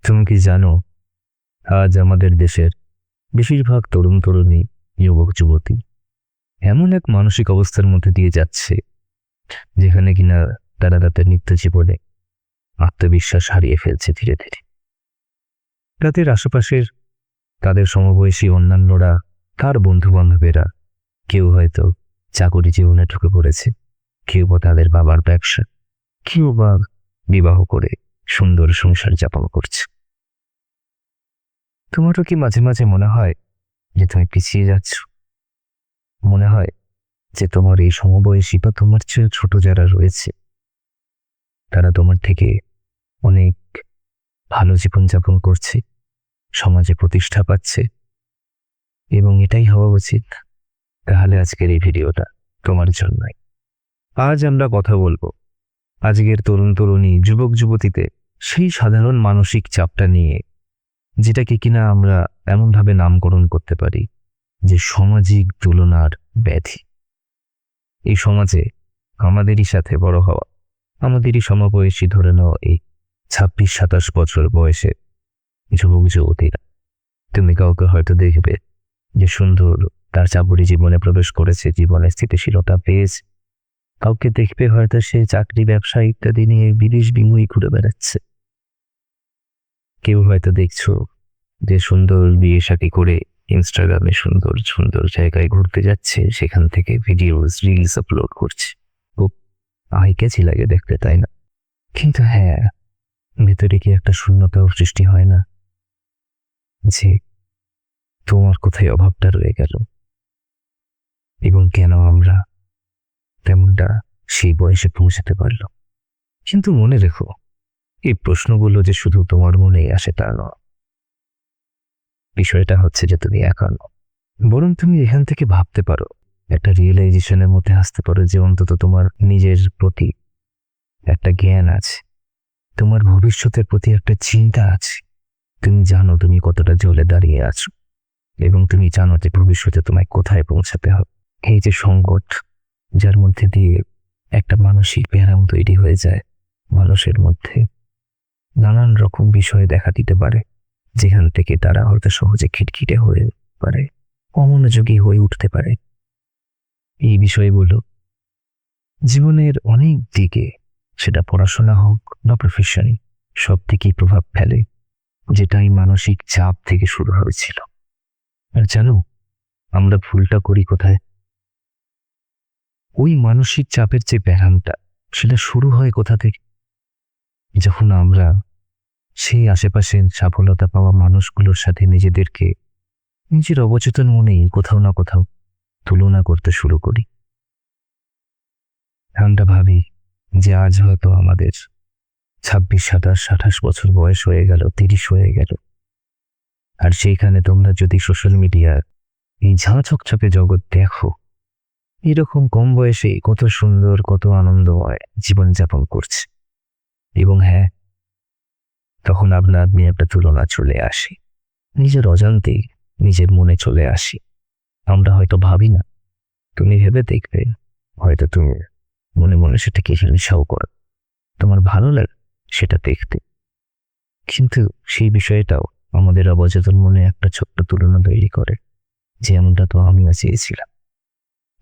তুমি কি জানো, আজ আমাদের দেশের বেশিরভাগ তরুণ তরুণী, যুবক যুবতী এমন এক মানসিক অবস্থার মধ্যে দিয়ে যাচ্ছে যেখানে কিনা তারা তাদের নিত্য জীবনে আত্মবিশ্বাস হারিয়ে ফেলছে ধীরে ধীরে। তাদের আশেপাশের তাদের সমবয়সী অন্যান্যরা, তার বন্ধু বান্ধবেরা, কেউ হয়তো চাকরি জীবনে ঢুকে পড়েছে, কেউ বা তাদের বাবার ব্যবসা, কেউ বা বিবাহ করে সুন্দর সংসার যাপন করছে। তোমারও কি মাঝে মাঝে মনে হয় যে তুমি পিছিয়ে যাচ্ছ? মনে হয় যে তোমার এই সমবয়সী বা তোমার চেয়ে ছোট যারা রয়েছে তারা তোমার থেকে অনেক ভালো জীবনযাপন করছে, সমাজে প্রতিষ্ঠা পাচ্ছে, এবং এটাই হওয়া উচিত? তাহলে আজকের এই ভিডিওটা তোমার জন্যই। আজ আমরা কথা বলবো আজকের তরুণ তরুণী, যুবক যুবতীতে সেই সাধারণ মানসিক চাপটা নিয়ে, যেটাকে কিনা আমরা এমনভাবে নামকরণ করতে পারি যে সামাজিক তুলনার ব্যাধি। এই সমাজে আমাদেরই সাথে বড় হওয়া, আমাদেরই সমবয়সী ধরে নেওয়া এই 26-27 বছর বয়সে যুবক যুবতীরা, তুমি কাউকে হয়তো দেখবে যে সুন্দর তার চাকরি জীবনে প্রবেশ করেছে, জীবনে স্থিতিশীলতা পেয়েছে। কাউকে দেখবে হয়তো সে চাকরি, ব্যবসা ইত্যাদি নিয়ে বিদেশ বিমুখী ঘুরে বেড়াচ্ছে। কেউ হয়তো দেখছো যে সুন্দর বিয়ে শাদী করে ইনস্টাগ্রামে সুন্দর সুন্দর জায়গায় ঘুরতে যাচ্ছে, সেখান থেকে ভিডিওস, রিলস আপলোড করছে। খুব আইক্যাচি লাগে দেখতে, তাই না? কিন্তু হ্যাঁ, ভেতরে কি একটা শূন্যতাও সৃষ্টি হয় না যে তোমার কোথায় অভাবটা রয়ে গেল, এবং কেন আমরা তেমনটা সেই বয়সে পৌঁছাতে পারলাম? কিন্তু মনে রেখো, এই প্রশ্নগুলো যে শুধু তোমার মনেই আসে তা নয়। বিষয়টা হচ্ছে যে তুমি একা নও, বরং তুমি এখান থেকে ভাবতে পারো, একটা রিয়েলাইজেশনের মধ্যে আসতে পারো যে অন্তত তোমার নিজের প্রতি একটা জ্ঞান আছে, তোমার ভবিষ্যতের প্রতি একটা চিন্তা আছে। তুমি জানো তুমি কতটা জলে দাঁড়িয়ে আছো, এবং তুমি জানো যে ভবিষ্যতে তোমায় কোথায় পৌঁছাতে হবে। এই যে সংকট, যার মধ্যে দিয়ে একটা মানসিক ব্যারাম তৈরি হয়ে যায়, মানুষের মধ্যে নানান রকম বিষয় দেখা দিতে পারে, যেখান থেকে তারা হয়তো সহজে খিটখিটে হয়ে পারে, অমনোযোগী হয়ে উঠতে পারে। এই বিষয়গুলো জীবনের অনেক দিকে, সেটা পড়াশোনা হোক বা প্রফেশনে, সব থেকেই প্রভাব ফেলে, যেটা এই মানসিক চাপ থেকে শুরু হয়েছিল। আর জানো, আমরা ভুলটা করি কোথায়? ওই মানসিক চাপের যে ব্যায়ামটা, সেটা শুরু হয় কোথা থেকে? যখন আমরা সেই আশেপাশের সফলতা পাওয়া মানুষগুলোর সাথে নিজেদেরকে নিজের অবচেতন মনেই কোথাও না কোথাও তুলনা করতে শুরু করি। আমরা ভাবি যে আজ হয়তো আমাদের 26-27-28 বছর বয়স হয়ে গেল, 30 হয়ে গেল, আর সেইখানে তোমরা যদি সোশ্যাল মিডিয়ার এই ঝাঁ চকচকে জগৎ দেখো, এরকম কম বয়সে কত সুন্দর, কত আনন্দময় জীবনযাপন করছে। এবং হ্যাঁ, তখন আপনি একটা তুলনা চলে আসে, নিজের অজান্তেই নিজের মনে চলে আসি। আমরা হয়তো ভাবি না, তুমি ভেবে দেখবে, হয়তো তুমি মনে মনে সেটাকে হিংসাও করো, তোমার ভালো লাগে সেটা দেখতে। কিন্তু সেই বিষয়টাও আমাদের অবচেতন মনে একটা ছোট্ট তুলনা তৈরি করে, যে এমনটা তো আমিও চেয়েছিলাম।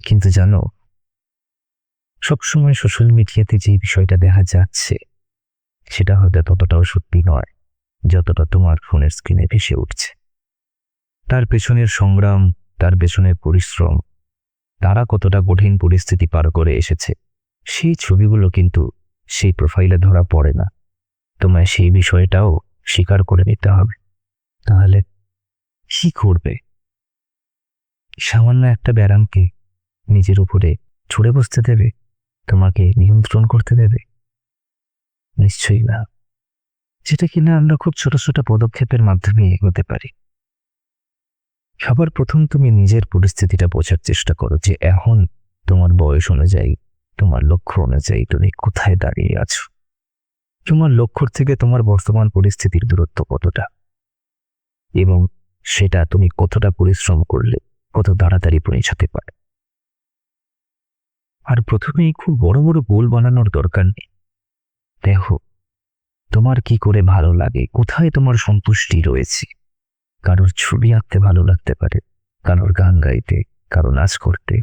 কিন্তু জানো, সবসময় সোশ্যাল মিডিয়াতে যে বিষয়টা দেখা যাচ্ছে, সেটা হয়তো ততটাও সত্যি নয় যতটা তোমার ফোনের স্ক্রিনে ভেসে উঠছে। তার পেছনের সংগ্রাম, তার পেছনের পরিশ্রম, তারা কতটা কঠিন পরিস্থিতি পার করে এসেছে, সেই ছবিগুলো কিন্তু সেই প্রোফাইলে ধরা পড়ে না। তোমায় সেই বিষয়টাও স্বীকার করে নিতে হবে। তাহলে কি করবে? সামান্য একটা ব্যারামকে নিজের উপরে ছুড়ে বসতে দেবে? তোমাকে নিয়ন্ত্রণ করতে দেবে? নিশ্চয়ই না। যেটা কিনা আমরা খুব ছোট ছোট পদক্ষেপের মাধ্যমে এগোতে পারি। সবার প্রথম তুমি নিজের পরিস্থিতিটা বোঝার চেষ্টা করো যে এখন তোমার বয়স অনুযায়ী, তোমার লক্ষ্য অনুযায়ী তুমি কোথায় দাঁড়িয়ে আছো। তোমার লক্ষ্যর থেকে তোমার বর্তমান পরিস্থিতির দূরত্ব কতটা, এবং সেটা তুমি কতটা পরিশ্রম করলে কত তাড়াতাড়ি পৌঁছাতে পারে। আর প্রথমেই খুব বড় বড় গোল বানানোর দরকার নেই। দেখো, তোমার কি করে ভালো লাগে, কোথায় তোমার সন্তুষ্টি রয়েছে। কারোর ছবি আঁকতে ভালো লাগতে পারে, কারোর গান গাইতে, কারো নাচ করতে।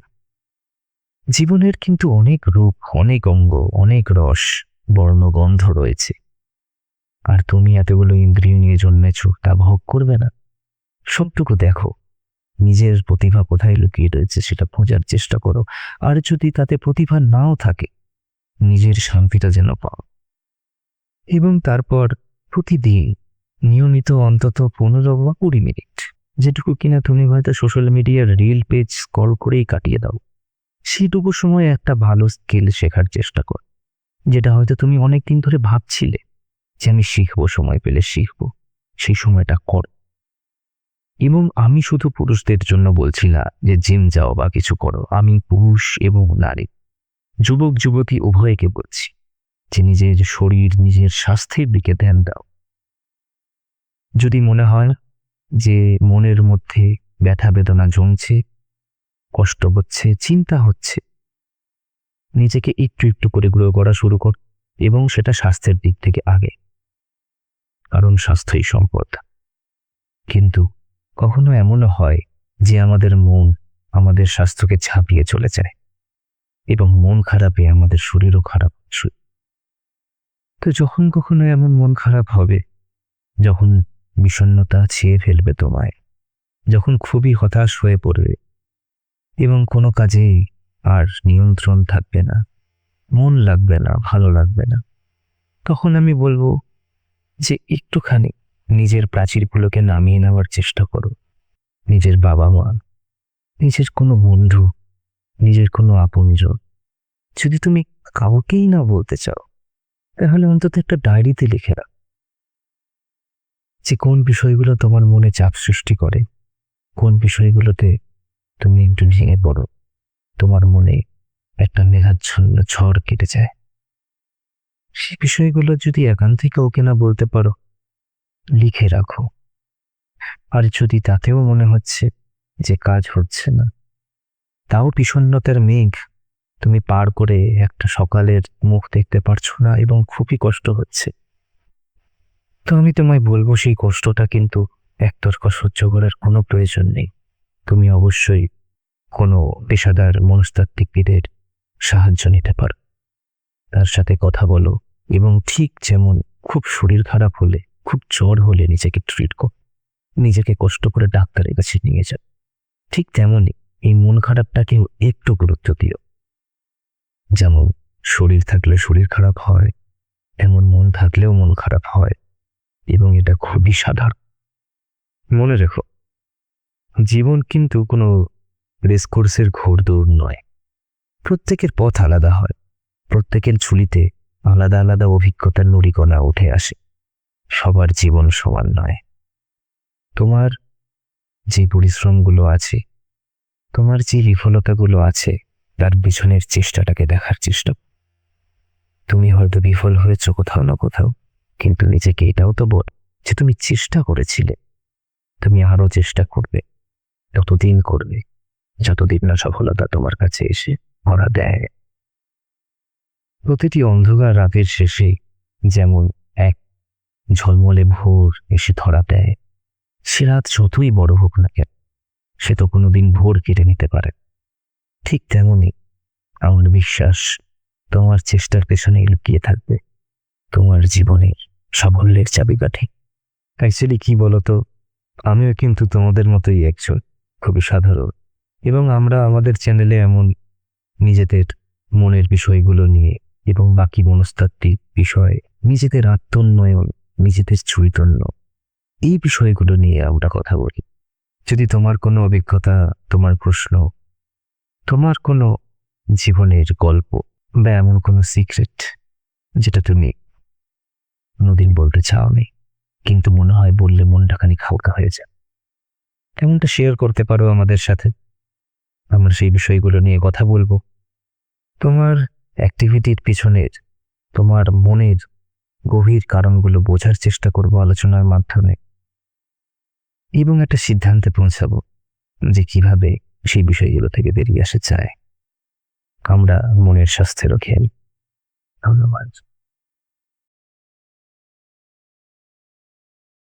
জীবনের কিন্তু অনেক রূপ, অনেক অঙ্গ, অনেক রস, বর্ণ, গন্ধ রয়েছে। আর তুমি এতগুলো ইন্দ্রিয় নিয়ে জন্মেছ, তা ভোগ করবে না? সবটুকু দেখো, নিজের প্রতিভা কোথায় লুকিয়ে রয়েছে সেটা খোঁজার চেষ্টা করো। আর যদি তাতে প্রতিভা নাও থাকে, নিজের শান্তিটা যেন পাও। এবং তারপর প্রতিদিন নিয়মিত অন্তত 15 বা 20 মিনিট, যেটুকু কিনা তুমি হয়তো সোশ্যাল মিডিয়ার রিল পেজ স্ক্রল করেই কাটিয়ে দাও, সেটুকু সময় একটা ভালো স্কিল শেখার চেষ্টা কর, যেটা হয়তো তুমি অনেকদিন ধরে ভাবছিলে যে আমি শিখবো, সময় পেলে শিখবো। সেই সময়টা কর। এবং আমি শুধু পুরুষদের জন্য বলছি না যে জিম যাও বা কিছু করো, আমি পুরুষ এবং নারী, যুবক যুবতী উভয়কে বলছি যে নিজের শরীর, নিজের স্বাস্থ্যের দিকে ধ্যান দাও। যদি মনে হয় যে মনের মধ্যে ব্যথা বেদনা জমছে, কষ্ট হচ্ছে, চিন্তা হচ্ছে, নিজেকে একটু একটু করে গ্রো করা শুরু কর। এবং সেটা স্বাস্থ্যের দিক থেকে আগে, কারণ স্বাস্থ্যই সম্পদ। কিন্তু কখনো এমনও হয় যে আমাদের মন আমাদের স্বাস্থ্যকে ছাপিয়ে চলে যায়, এবং মন খারাপে আমাদের শরীরও খারাপ হচ্ছে। তো যখন কখনো এমন মন খারাপ হবে, যখন বিষণ্ণতা ছেয়ে ফেলবে তোমায়, যখন খুবই হতাশ হয়ে পড়বে এবং কোনো কাজে আর নিয়ন্ত্রণ থাকবে না, মন লাগবে না, ভালো লাগবে না, তখন আমি বলবো যে একটুখানি নিজের প্রাচীরগুলোকে নামিয়ে নেওয়ার চেষ্টা করো। নিজের বাবা মা, নিজের কোনো বন্ধু, নিজের কোনো আপনজন, যদি তুমি কাউকেই না বলতে চাও, তাহলে অন্তত একটা ডায়েরিতে লিখে রাখ যে কোন বিষয়গুলো তোমার মনে চাপ সৃষ্টি করে, কোন বিষয়গুলোতে তুমি একটু ভেঙে পড়ো, তোমার মনে একটা মেঘাচ্ছন্ন ঝড় কেটে যায়। সেই বিষয়গুলো যদি একান্তে কাউকে না বলতে পারো, লিখে রাখো। আর যদি তাতেও মনে হচ্ছে যে কাজ হচ্ছে না, তাও বিষণ্ণতার মেঘ তুমি পার করে একটা সকালের মুখ দেখতে পারছো না এবং খুবই কষ্ট হচ্ছে, তো আমি তোমায় বলবো সেই কষ্টটা কিন্তু একতরফা সহ্য করার কোনো প্রয়োজন নেই। তুমি অবশ্যই কোনো পেশাদার মনস্তাত্ত্বিকবিদের সাহায্য নিতে পারো, তার সাথে কথা বলো। এবং ঠিক যেমন খুব শরীর খারাপ হলে, খুব জ্বর হলে নিজেকে ট্রিট করো, নিজেকে কষ্ট করে ডাক্তারের কাছে নিয়ে যাও, ঠিক তেমনই এই মন খারাপটাকেও একটু গুরুত্ব দিও। যেমন শরীর থাকলে শরীর খারাপ হয়, এমন মন থাকলেও মন খারাপ হয়, এবং এটা খুবই সাধারণ। মনে রেখো, জীবন কিন্তু কোনো রেসকোর্সের ঘোড়দৌড় নয়। প্রত্যেকের পথ আলাদা হয়, প্রত্যেকের ঝুলিতে আলাদা আলাদা অভিজ্ঞতার নুড়িকণা উঠে আসে। সবার জীবন সমান নয়। তোমার যে পরিশ্রমগুলো আছে, তোমার যে বিফলতাগুলো আছে, তার পিছনের চেষ্টাটাকে দেখার চেষ্টা। তুমি হয়তো বিফল হয়েছ কোথাও না কোথাও, কিন্তু নিজেকে এটাও তো বল যে তুমি চেষ্টা করেছিলে, তুমি আরো চেষ্টা করবে, ততদিন করবে যতদিন না সফলতা তোমার কাছে এসে ধরা দেয়। প্রতিটি অন্ধকার রাতের শেষে যেমন এক ঝলমলে ভোর এসে ধরা দেয়, সে রাত যতই বড় হোক না কেন, সে তো কোনোদিন ভোর কেটে নিতে পারে। ঠিক তেমনই আমার বিশ্বাস তোমার চেষ্টার পেছনেই লুকিয়ে থাকবে তোমার জীবনের সাফল্যের চাবিকাঠি। অ্যাকচুয়ালি কি বলতো, আমিও কিন্তু তোমাদের মতোই একজন খুবই সাধারণ, এবং আমরা আমাদের চ্যানেলে এমন নিজেদের মনের বিষয়গুলো নিয়ে এবং বাকি মনস্তাত্ত্বিক বিষয়, নিজেদের আত্মোন্নয়ন, নিজেদের চৈতন্য, এই বিষয়গুলো নিয়ে আমরা কথা বলি। যদি তোমার কোনো অভিজ্ঞতা, তোমার প্রশ্ন, তোমার কোনো জীবনের গল্প বা এমন কোনো সিক্রেট যেটা তুমি কোনোদিন বলতে চাওনি, কিন্তু মনে হয় বললে মনটা খানিক হালকা হয়ে যায়, এমনটা শেয়ার করতে পারো আমাদের সাথে। আমরা সেই বিষয়গুলো নিয়ে কথা বলবো। তোমার অ্যাক্টিভিটির পিছনের, তোমার মনের গভীর কারণগুলো বোঝার চেষ্টা করব আলোচনার মাধ্যমে, এবং একটা সিদ্ধান্তে পৌঁছাবো যে কিভাবে সেই বিষয়গুলো থেকে বেরিয়ে আসা যায়। আমরা মনের স্বাস্থ্যেরও খেয়াল। ধন্যবাদ।